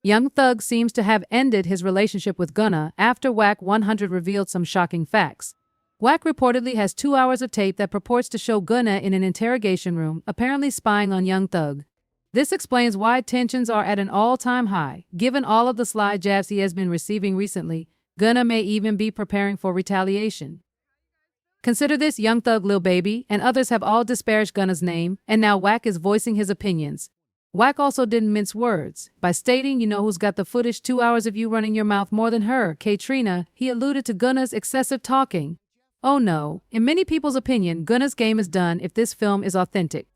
Young Thug seems to have ended his relationship with Gunna after Whack 100 revealed some shocking facts. Whack reportedly has 2 hours of tape that purports to show Gunna in an interrogation room, apparently spying on Young Thug. This explains why tensions are at an all-time high. Given all of the sly jabs he has been receiving recently, Gunna may even be preparing for retaliation. Consider this: Young Thug, Lil Baby, and others have all disparaged Gunna's name, and now Whack is voicing his opinions. Whack also didn't mince words. By stating, "You know who's got the footage, 2 hours of you running your mouth more than her, Katrina," he alluded to Gunna's excessive talking. Oh no, in many people's opinion, Gunna's game is done if this film is authentic.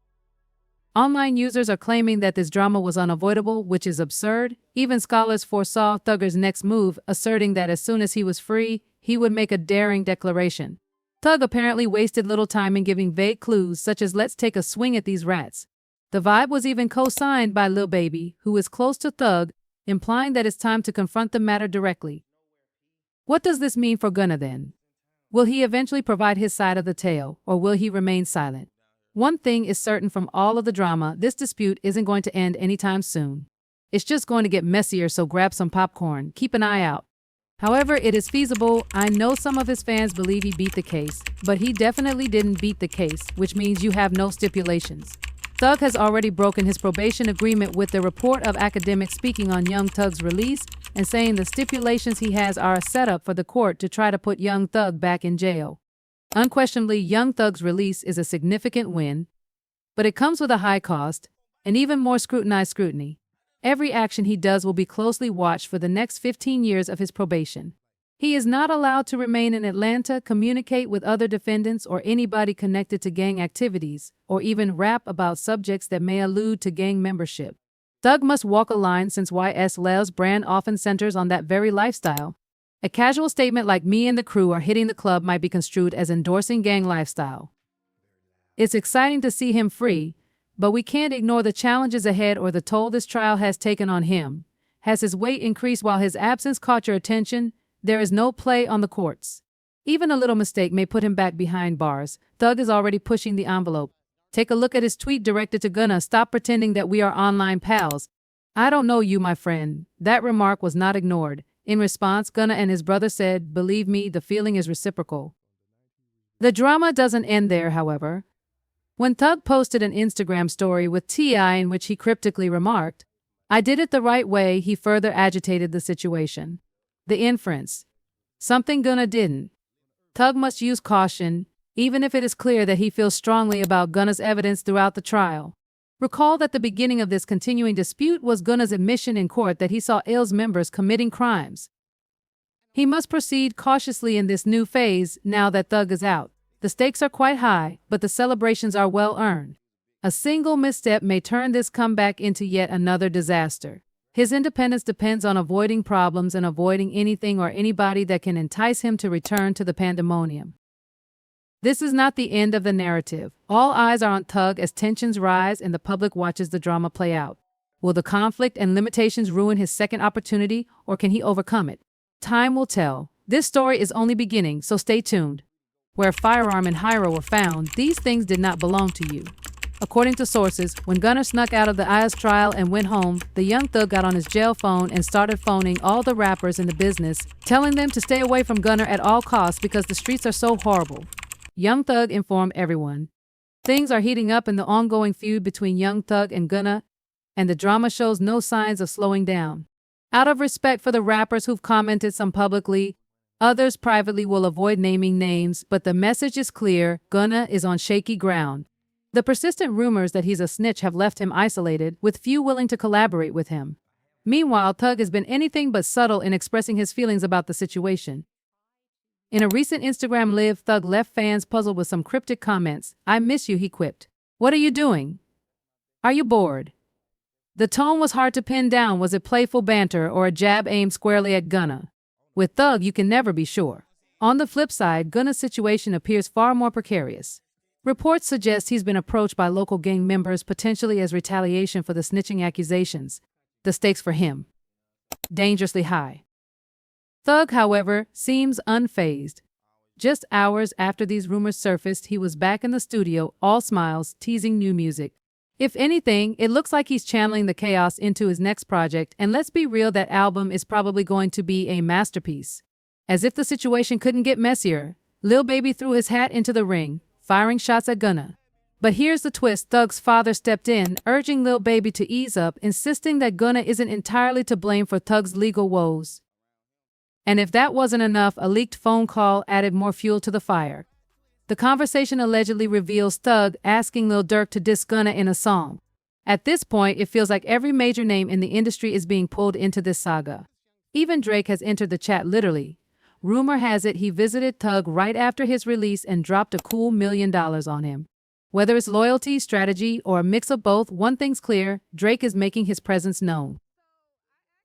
Online users are claiming that this drama was unavoidable, which is absurd. Even scholars foresaw Thugger's next move, asserting that as soon as he was free, he would make a daring declaration. Thug apparently wasted little time in giving vague clues such as "let's take a swing at these rats." The vibe was even co-signed by Lil Baby, who is close to Thug, implying that it's time to confront the matter directly. What does this mean for Gunna then? Will he eventually provide his side of the tale, or will he remain silent? One thing is certain from all of the drama: this dispute isn't going to end anytime soon. It's just going to get messier, so grab some popcorn, keep an eye out. However, it is feasible. I know some of his fans believe he beat the case, but he definitely didn't beat the case, which means you have no stipulations. Thug has already broken his probation agreement, with the report of academics speaking on Young Thug's release and saying the stipulations he has are a setup for the court to try to put Young Thug back in jail. Unquestionably, Young Thug's release is a significant win, but it comes with a high cost and even more scrutinized scrutiny. Every action he does will be closely watched for the next 15 years of his probation. He is not allowed to remain in Atlanta, communicate with other defendants or anybody connected to gang activities, or even rap about subjects that may allude to gang membership. Thug must walk a line, since YSL's brand often centers on that very lifestyle. A casual statement like "me and the crew are hitting the club" might be construed as endorsing gang lifestyle. It's exciting to see him free, but we can't ignore the challenges ahead or the toll this trial has taken on him. Has his weight increased while his absence caught your attention? There is no play on the courts. Even a little mistake may put him back behind bars. Thug is already pushing the envelope. Take a look at his tweet directed to Gunna: "Stop pretending that we are online pals. I don't know you, my friend." That remark was not ignored. In response, Gunna and his brother said, "Believe me, the feeling is reciprocal." The drama doesn't end there, however. When Thug posted an Instagram story with T.I. in which he cryptically remarked, "I did it the right way," he further agitated the situation. The inference: something Gunna didn't. Thug must use caution, even if it is clear that he feels strongly about Gunna's evidence throughout the trial. Recall that the beginning of this continuing dispute was Gunna's admission in court that he saw IL's members committing crimes. He must proceed cautiously in this new phase now that Thug is out. The stakes are quite high, but the celebrations are well earned. A single misstep may turn this comeback into yet another disaster. His independence depends on avoiding problems and avoiding anything or anybody that can entice him to return to the pandemonium. This is not the end of the narrative. All eyes are on Thug as tensions rise and the public watches the drama play out. Will the conflict and limitations ruin his second opportunity, or can he overcome it? Time will tell. This story is only beginning, so stay tuned. Where a firearm and Hyra were found, these things did not belong to you. According to sources, when Gunna snuck out of the IS trial and went home, the Young Thug got on his jail phone and started phoning all the rappers in the business, telling them to stay away from Gunna at all costs because the streets are so horrible. Young Thug informed everyone. Things are heating up in the ongoing feud between Young Thug and Gunna, and the drama shows no signs of slowing down. Out of respect for the rappers who've commented, some publicly, others privately will avoid naming names, but the message is clear: Gunna is on shaky ground. The persistent rumors that he's a snitch have left him isolated, with few willing to collaborate with him. Meanwhile, Thug has been anything but subtle in expressing his feelings about the situation. In a recent Instagram Live, Thug left fans puzzled with some cryptic comments. "I miss you," he quipped. "What are you doing? Are you bored?" The tone was hard to pin down. Was it playful banter or a jab aimed squarely at Gunna? With Thug, you can never be sure. On the flip side, Gunna's situation appears far more precarious. Reports suggest he's been approached by local gang members, potentially as retaliation for the snitching accusations. The stakes for him: dangerously high. Thug, however, seems unfazed. Just hours after these rumors surfaced, he was back in the studio, all smiles, teasing new music. If anything, it looks like he's channeling the chaos into his next project, and let's be real, that album is probably going to be a masterpiece. As if the situation couldn't get messier, Lil Baby threw his hat into the ring, firing shots at Gunna. But here's the twist: Thug's father stepped in, urging Lil Baby to ease up, insisting that Gunna isn't entirely to blame for Thug's legal woes. And if that wasn't enough, a leaked phone call added more fuel to the fire. The conversation allegedly reveals Thug asking Lil Durk to diss Gunna in a song. At this point, it feels like every major name in the industry is being pulled into this saga. Even Drake has entered the chat literally. Rumor has it he visited Thug right after his release and dropped a cool $1 million on him. Whether it's loyalty, strategy, or a mix of both, one thing's clear: Drake is making his presence known.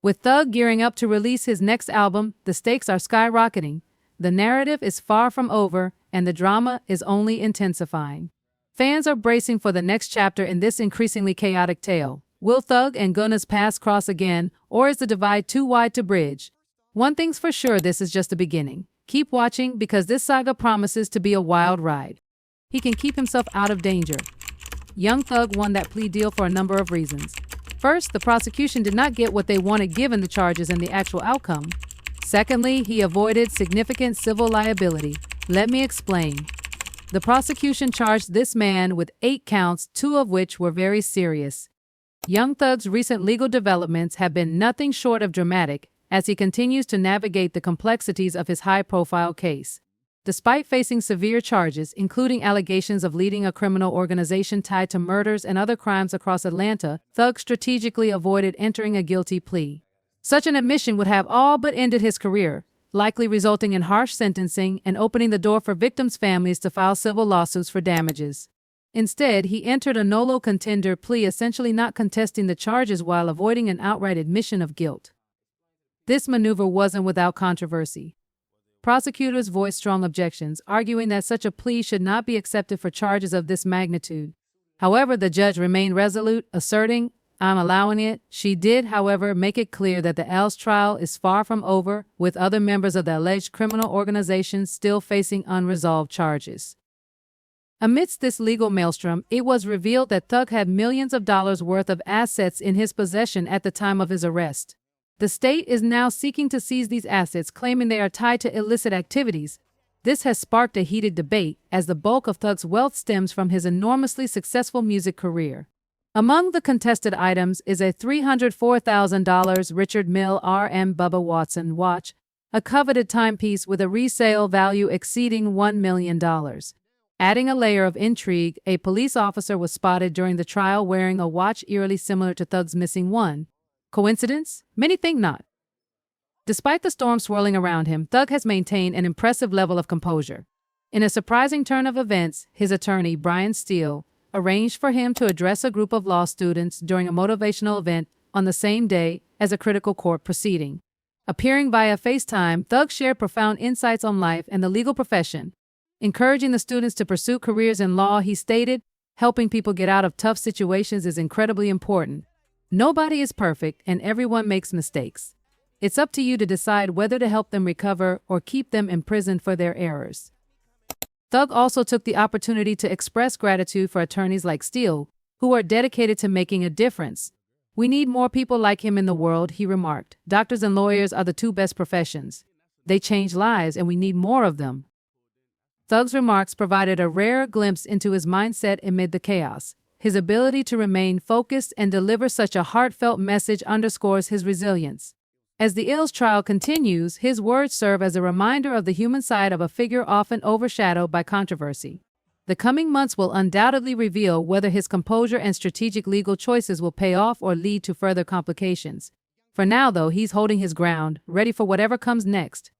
With Thug gearing up to release his next album, the stakes are skyrocketing. The narrative is far from over, and the drama is only intensifying. Fans are bracing for the next chapter in this increasingly chaotic tale. Will Thug and Gunna's paths cross again, or is the divide too wide to bridge? One thing's for sure: this is just the beginning. Keep watching, because this saga promises to be a wild ride. He can keep himself out of danger. Young Thug won that plea deal for a number of reasons. First, the prosecution did not get what they wanted given the charges and the actual outcome. Secondly, he avoided significant civil liability. Let me explain. The prosecution charged this man with 8 counts, 2 of which were very serious. Young Thug's recent legal developments have been nothing short of dramatic as he continues to navigate the complexities of his high-profile case. Despite facing severe charges, including allegations of leading a criminal organization tied to murders and other crimes across Atlanta, Thug strategically avoided entering a guilty plea. Such an admission would have all but ended his career, likely resulting in harsh sentencing and opening the door for victims' families to file civil lawsuits for damages. Instead, he entered a nolo contender plea, essentially not contesting the charges while avoiding an outright admission of guilt. This maneuver wasn't without controversy. Prosecutors voiced strong objections, arguing that such a plea should not be accepted for charges of this magnitude. However, the judge remained resolute, asserting, "I'm allowing it." She did, however, make it clear that the L's trial is far from over, with other members of the alleged criminal organization still facing unresolved charges. Amidst this legal maelstrom, it was revealed that Thug had millions of dollars worth of assets in his possession at the time of his arrest. The state is now seeking to seize these assets, claiming they are tied to illicit activities. This has sparked a heated debate, as the bulk of Thug's wealth stems from his enormously successful music career. Among the contested items is a $304,000 Richard Mille R.M. Bubba Watson watch, a coveted timepiece with a resale value exceeding $1 million. Adding a layer of intrigue, a police officer was spotted during the trial wearing a watch eerily similar to Thug's missing one. Coincidence? Many think not. Despite the storm swirling around him, Thug has maintained an impressive level of composure. In a surprising turn of events, his attorney, Brian Steele, arranged for him to address a group of law students during a motivational event on the same day as a critical court proceeding. Appearing via FaceTime, Thug shared profound insights on life and the legal profession. Encouraging the students to pursue careers in law, he stated, "Helping people get out of tough situations is incredibly important. Nobody is perfect, and everyone makes mistakes. It's up to you to decide whether to help them recover or keep them imprisoned for their errors." Thug also took the opportunity to express gratitude for attorneys like Steele, who are dedicated to making a difference. "We need more people like him in the world," he remarked. "Doctors and lawyers are the 2 best professions. They change lives, and we need more of them." Thug's remarks provided a rare glimpse into his mindset amid the chaos. His ability to remain focused and deliver such a heartfelt message underscores his resilience. As the Ill's trial continues, his words serve as a reminder of the human side of a figure often overshadowed by controversy. The coming months will undoubtedly reveal whether his composure and strategic legal choices will pay off or lead to further complications. For now, though, he's holding his ground, ready for whatever comes next.